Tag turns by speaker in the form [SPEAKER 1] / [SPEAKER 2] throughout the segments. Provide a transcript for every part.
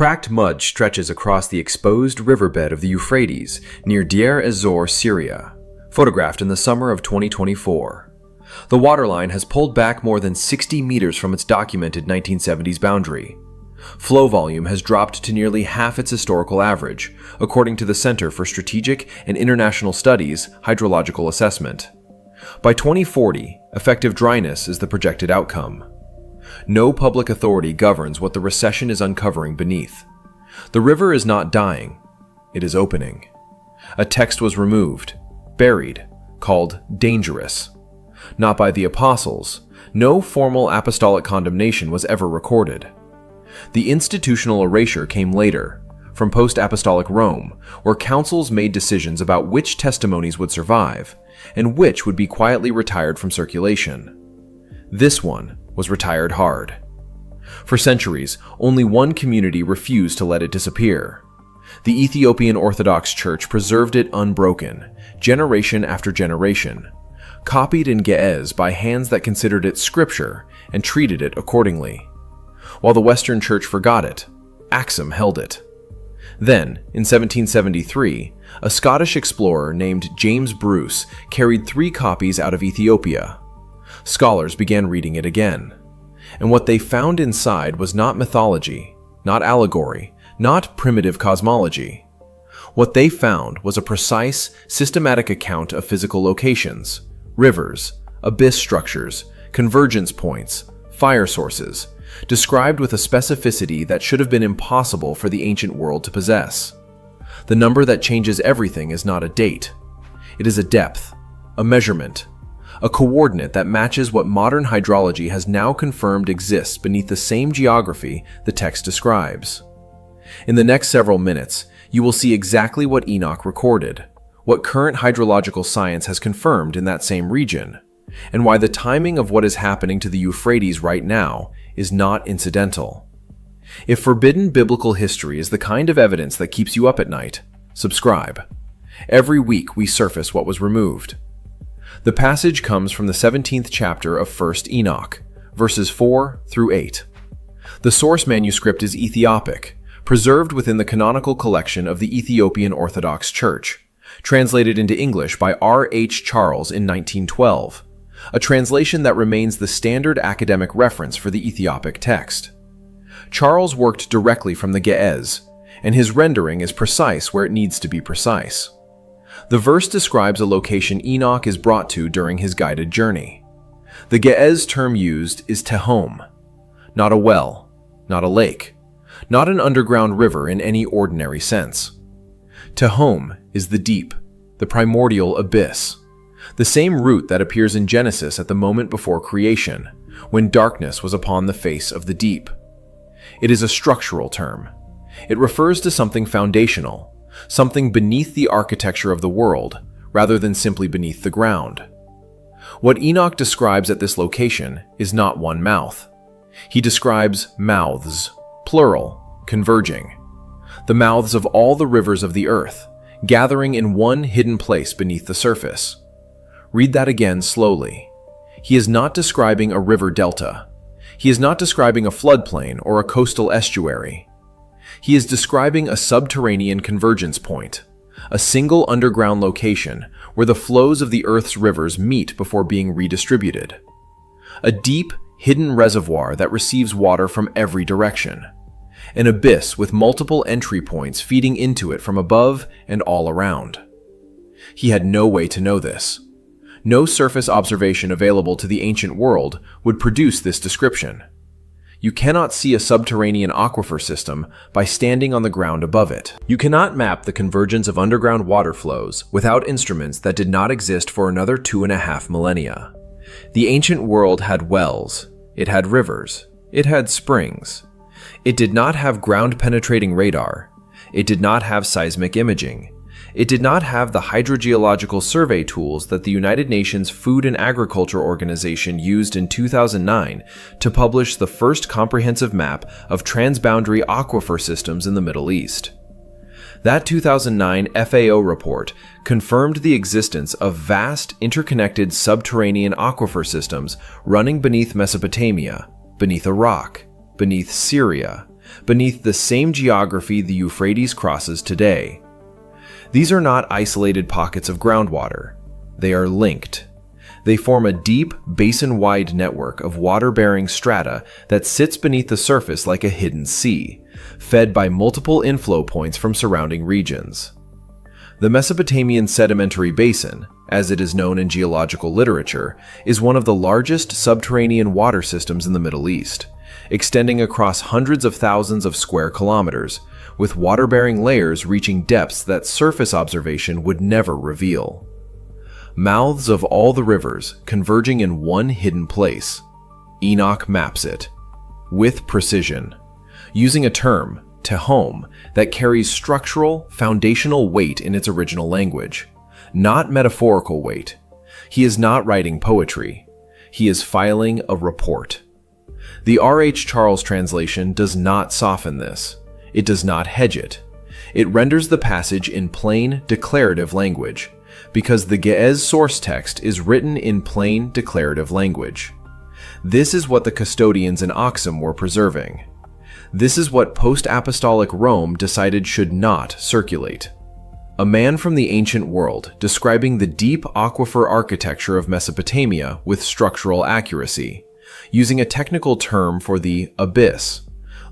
[SPEAKER 1] Cracked mud stretches across the exposed riverbed of the Euphrates near Deir, ez-Zor, Syria, photographed in the summer of 2024. The waterline has pulled back more than 60 meters from its documented 1970s boundary. Flow volume has dropped to nearly half its historical average, according to the Center for Strategic and International Studies' hydrological assessment. By 2040, effective dryness is the projected outcome. No public authority governs what the recession is uncovering beneath. The river is not dying, it is opening. A text was removed, buried, called dangerous. Not by the apostles, no formal apostolic condemnation was ever recorded. The institutional erasure came later, from post-apostolic Rome, where councils made decisions about which testimonies would survive and which would be quietly retired from circulation. This one was retired hard. For centuries, only one community refused to let it disappear. The Ethiopian Orthodox Church preserved it unbroken, generation after generation, copied in Ge'ez by hands that considered it scripture and treated it accordingly. While the Western Church forgot it, Axum held it. Then, in 1773, a Scottish explorer named James Bruce carried 3 copies out of Ethiopia. Scholars began reading it again, and what they found inside was not mythology, not allegory, not primitive cosmology. What they found was a precise, systematic account of physical locations, rivers, abyss structures, convergence points, fire sources, described with a specificity that should have been impossible for the ancient world to possess. The number that changes everything is not a date. It is a depth, a measurement, a coordinate that matches what modern hydrology has now confirmed exists beneath the same geography the text describes. In the next several minutes, you will see exactly what Enoch recorded, what current hydrological science has confirmed in that same region, and why the timing of what is happening to the Euphrates right now is not incidental. If forbidden biblical history is the kind of evidence that keeps you up at night, subscribe. Every week we surface what was removed. The passage comes from the 17th chapter of 1st Enoch, verses 4 through 8. The source manuscript is Ethiopic, preserved within the canonical collection of the Ethiopian Orthodox Church, translated into English by R. H. Charles in 1912, a translation that remains the standard academic reference for the Ethiopic text. Charles worked directly from the Ge'ez, and his rendering is precise where it needs to be precise. The verse describes a location Enoch is brought to during his guided journey. The Ge'ez term used is tehom, not a well, not a lake, not an underground river in any ordinary sense. Tehom is the deep, the primordial abyss, the same root that appears in Genesis at the moment before creation, when darkness was upon the face of the deep. It is a structural term. It refers to something foundational, something beneath the architecture of the world, rather than simply beneath the ground. What Enoch describes at this location is not one mouth. He describes mouths, plural, converging. The mouths of all the rivers of the earth, gathering in one hidden place beneath the surface. Read that again slowly. He is not describing a river delta. He is not describing a floodplain or a coastal estuary. He is describing a subterranean convergence point, a single underground location where the flows of the Earth's rivers meet before being redistributed. A deep, hidden reservoir that receives water from every direction. An abyss with multiple entry points feeding into it from above and all around. He had no way to know this. No surface observation available to the ancient world would produce this description. You cannot see a subterranean aquifer system by standing on the ground above it. You cannot map the convergence of underground water flows without instruments that did not exist for another 2.5 millennia. The ancient world had wells, it had rivers, it had springs. It did not have ground-penetrating radar. It did not have seismic imaging. It did not have the hydrogeological survey tools that the United Nations Food and Agriculture Organization used in 2009 to publish the first comprehensive map of transboundary aquifer systems in the Middle East. That 2009 FAO report confirmed the existence of vast, interconnected subterranean aquifer systems running beneath Mesopotamia, beneath Iraq, beneath Syria, beneath the same geography the Euphrates crosses today. These are not isolated pockets of groundwater. They are linked. They form a deep, basin-wide network of water-bearing strata that sits beneath the surface like a hidden sea, fed by multiple inflow points from surrounding regions. The Mesopotamian Sedimentary Basin, as it is known in geological literature, is one of the largest subterranean water systems in the Middle East, extending across hundreds of thousands of square kilometers, with water-bearing layers reaching depths that surface observation would never reveal. Mouths of all the rivers converging in one hidden place. Enoch maps it, with precision, using a term, tehom, that carries structural, foundational weight in its original language, not metaphorical weight. He is not writing poetry. He is filing a report. The R.H. Charles translation does not soften this. It does not hedge it. It renders the passage in plain, declarative language, because the Ge'ez source text is written in plain, declarative language. This is what the custodians in Aksum were preserving. This is what post-apostolic Rome decided should not circulate. A man from the ancient world describing the deep aquifer architecture of Mesopotamia with structural accuracy, using a technical term for the abyss,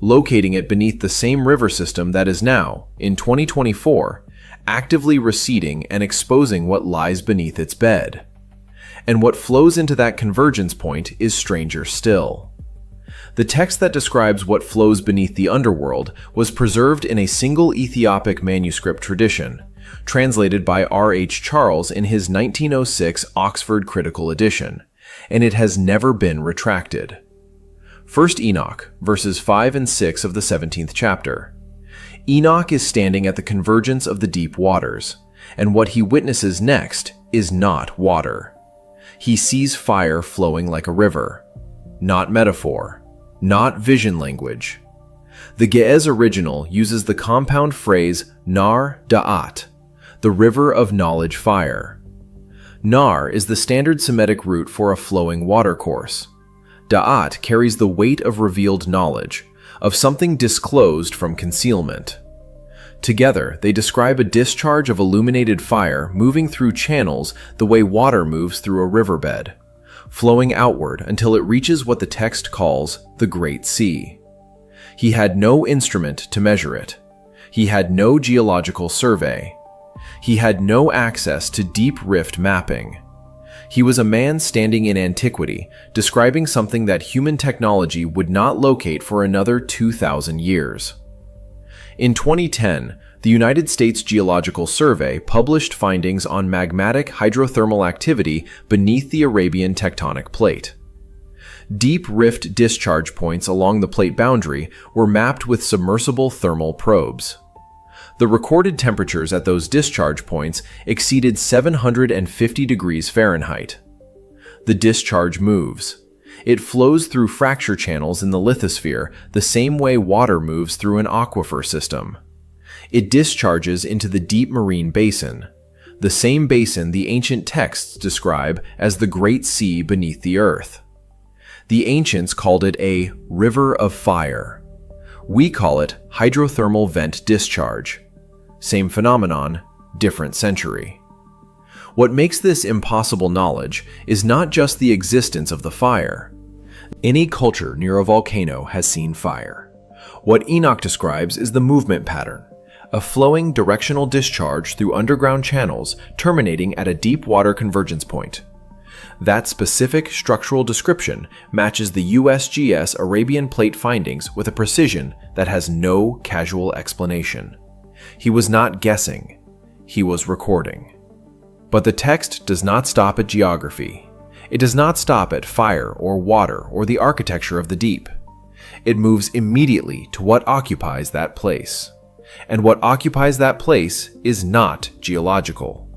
[SPEAKER 1] locating it beneath the same river system that is now, in 2024, actively receding and exposing what lies beneath its bed. And what flows into that convergence point is stranger still. The text that describes what flows beneath the underworld was preserved in a single Ethiopic manuscript tradition, translated by R.H. Charles in his 1906 Oxford Critical Edition, and it has never been retracted. 1 Enoch, verses 5 and 6 of the 17th chapter. Enoch is standing at the convergence of the deep waters, and what he witnesses next is not water. He sees fire flowing like a river. Not metaphor, not vision language. The Ge'ez original uses the compound phrase nar da'at, the river of knowledge fire. Nar is the standard Semitic root for a flowing watercourse. Da'at carries the weight of revealed knowledge, of something disclosed from concealment. Together, they describe a discharge of illuminated fire moving through channels the way water moves through a riverbed, flowing outward until it reaches what the text calls the Great Sea. He had no instrument to measure it. He had no geological survey. He had no access to deep rift mapping. He was a man standing in antiquity, describing something that human technology would not locate for another 2,000 years. In 2010, the United States Geological Survey published findings on magmatic hydrothermal activity beneath the Arabian tectonic plate. Deep rift discharge points along the plate boundary were mapped with submersible thermal probes. The recorded temperatures at those discharge points exceeded 750 degrees Fahrenheit. The discharge moves. It flows through fracture channels in the lithosphere the same way water moves through an aquifer system. It discharges into the deep marine basin, the same basin the ancient texts describe as the Great Sea beneath the earth. The ancients called it a river of fire. We call it hydrothermal vent discharge. Same phenomenon, different century. What makes this impossible knowledge is not just the existence of the fire. Any culture near a volcano has seen fire. What Enoch describes is the movement pattern, a flowing directional discharge through underground channels terminating at a deep water convergence point. That specific structural description matches the USGS Arabian Plate findings with a precision that has no casual explanation. He was not guessing, he was recording. But the text does not stop at geography. It does not stop at fire or water or the architecture of the deep. It moves immediately to what occupies that place. And what occupies that place is not geological.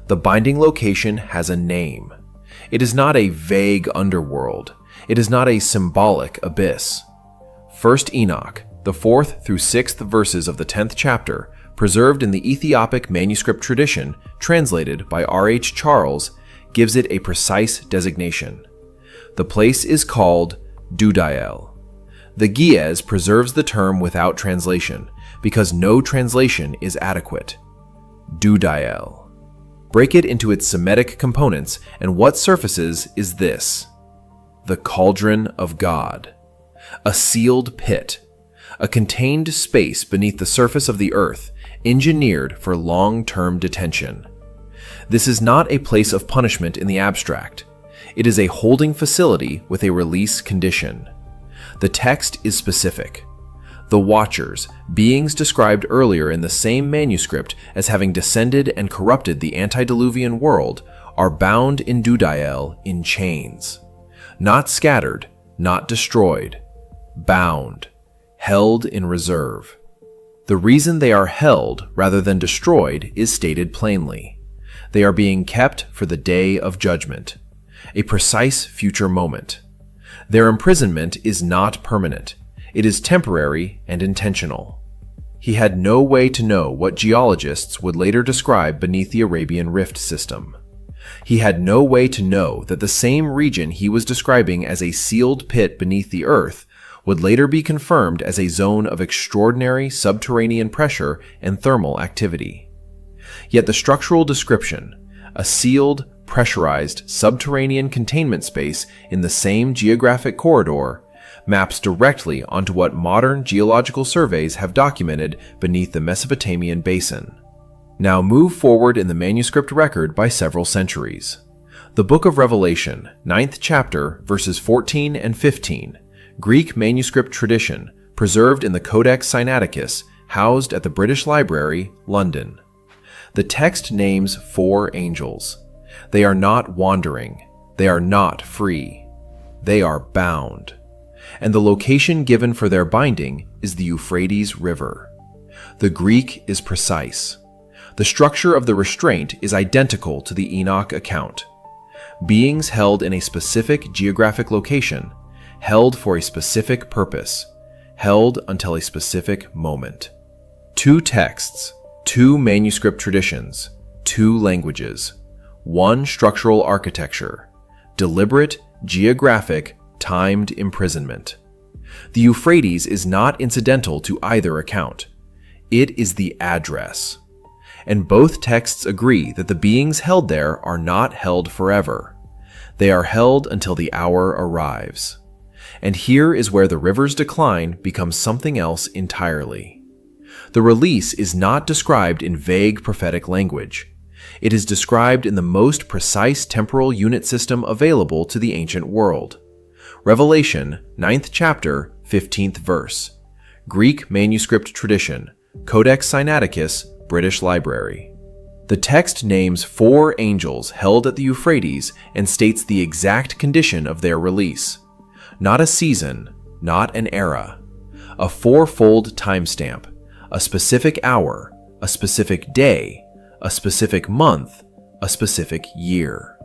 [SPEAKER 1] The binding location has a name. It is not a vague underworld. It is not a symbolic abyss. 1 Enoch, the 4th through 6th verses of the 10th chapter, preserved in the Ethiopic manuscript tradition, translated by R.H. Charles, gives it a precise designation. The place is called Dudiel. The Ge'ez preserves the term without translation, because no translation is adequate. Dudiel. Break it into its Semitic components, and what surfaces is this? The cauldron of God. A sealed pit. A contained space beneath the surface of the earth, engineered for long-term detention. This is not a place of punishment in the abstract. It is a holding facility with a release condition. The text is specific. The Watchers, beings described earlier in the same manuscript as having descended and corrupted the antediluvian world, are bound in Dudiel in chains. Not scattered, not destroyed. Bound. Held in reserve. The reason they are held rather than destroyed is stated plainly. They are being kept for the day of judgment, a precise future moment. Their imprisonment is not permanent. It is temporary and intentional. He had no way to know what geologists would later describe beneath the Arabian Rift system. He had no way to know that the same region he was describing as a sealed pit beneath the earth would later be confirmed as a zone of extraordinary subterranean pressure and thermal activity. Yet the structural description, a sealed, pressurized subterranean containment space in the same geographic corridor, maps directly onto what modern geological surveys have documented beneath the Mesopotamian basin. Now move forward in the manuscript record by several centuries. The Book of Revelation, 9th chapter, verses 14 and 15, Greek manuscript tradition, preserved in the Codex Sinaiticus, housed at the British Library, London. The text names 4 angels. They are not wandering. They are not free. They are bound. And the location given for their binding is the Euphrates River. The Greek is precise. The structure of the restraint is identical to the Enoch account. Beings held in a specific geographic location, held for a specific purpose, held until a specific moment. 2 texts, 2 manuscript traditions, 2 languages, 1 structural architecture, deliberate, geographic, timed imprisonment. The Euphrates is not incidental to either account. It is the address. And both texts agree that the beings held there are not held forever. They are held until the hour arrives. And here is where the river's decline becomes something else entirely. The release is not described in vague prophetic language. It is described in the most precise temporal unit system available to the ancient world. Revelation, 9th chapter, 15th verse. Greek manuscript tradition, Codex Sinaiticus, British Library. The text names 4 angels held at the Euphrates and states the exact condition of their release. Not a season, not an era. A 4-fold timestamp, a specific hour, a specific day, a specific month, a specific year.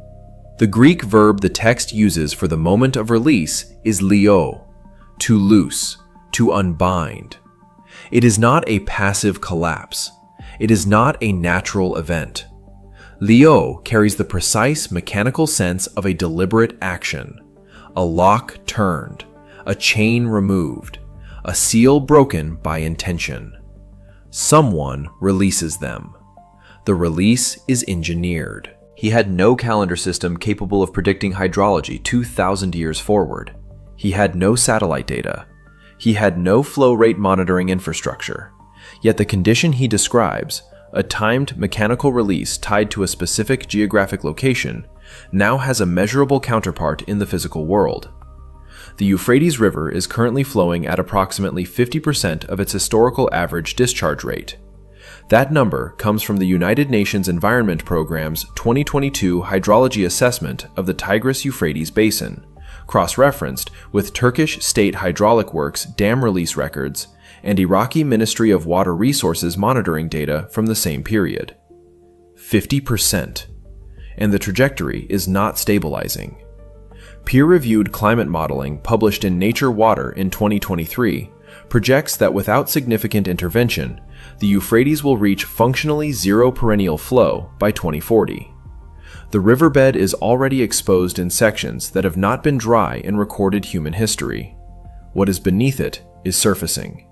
[SPEAKER 1] The Greek verb the text uses for the moment of release is leo, to loose, to unbind. It is not a passive collapse. It is not a natural event. Leo carries the precise mechanical sense of a deliberate action, a lock turned, a chain removed, a seal broken by intention. Someone releases them. The release is engineered. He had no calendar system capable of predicting hydrology 2,000 years forward. He had no satellite data. He had no flow rate monitoring infrastructure. Yet the condition he describes, a timed mechanical release tied to a specific geographic location, now has a measurable counterpart in the physical world. The Euphrates River is currently flowing at approximately 50% of its historical average discharge rate. That number comes from the United Nations Environment Programme's 2022 hydrology assessment of the Tigris-Euphrates Basin, cross-referenced with Turkish State Hydraulic Works dam release records and Iraqi Ministry of Water Resources monitoring data from the same period. 50%. And the trajectory is not stabilizing. Peer-reviewed climate modeling published in Nature Water in 2023 projects that without significant intervention, the Euphrates will reach functionally zero perennial flow by 2040. The riverbed is already exposed in sections that have not been dry in recorded human history. what is beneath it is surfacing.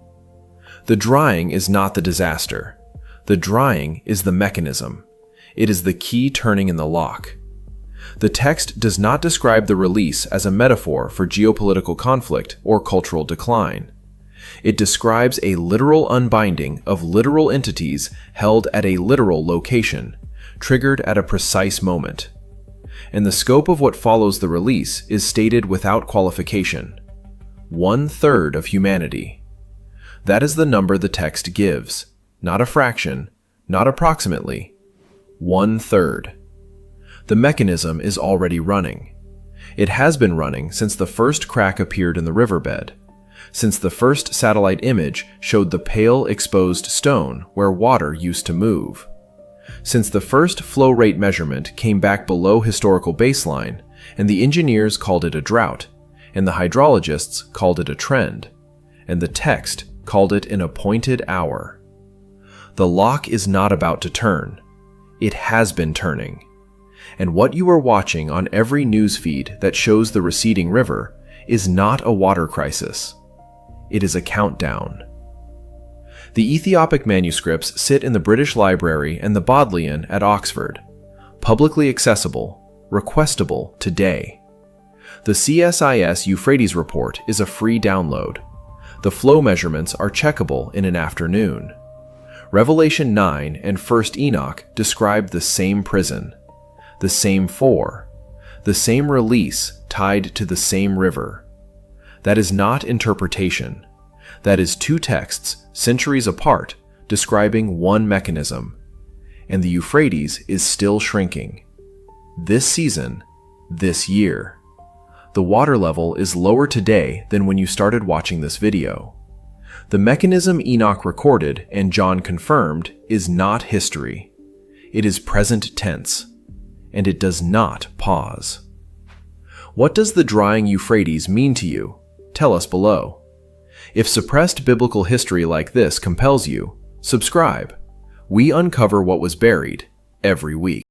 [SPEAKER 1] The drying is not the disaster. The drying is the mechanism. It is the key turning in the lock. The text does not describe the release as a metaphor for geopolitical conflict or cultural decline. It describes a literal unbinding of literal entities held at a literal location, triggered at a precise moment. And the scope of what follows the release is stated without qualification: 1/3 of humanity. That is the number the text gives, not a fraction, not approximately. 1/3. The mechanism is already running. It has been running since the first crack appeared in the riverbed, since the first satellite image showed the pale exposed stone where water used to move, since the first flow rate measurement came back below historical baseline and the engineers called it a drought, and the hydrologists called it a trend, and the text called it an appointed hour. The lock is not about to turn. It has been turning. And what you are watching on every news feed that shows the receding river is not a water crisis. It is a countdown. The Ethiopic manuscripts sit in the British Library and the Bodleian at Oxford, publicly accessible, requestable today. The CSIS Euphrates report is a free download. The flow measurements are checkable in an afternoon. Revelation 9 and 1 Enoch describe the same prison, the same the same release tied to the same river. That is not interpretation. That is two texts, centuries apart, describing one mechanism. And the Euphrates is still shrinking. This season, this year. The water level is lower today than when you started watching this video. The mechanism Enoch recorded and John confirmed is not history. It is present tense. And it does not pause. What does the drying Euphrates mean to you? Tell us below. If suppressed biblical history like this compels you, subscribe. We uncover what was buried every week.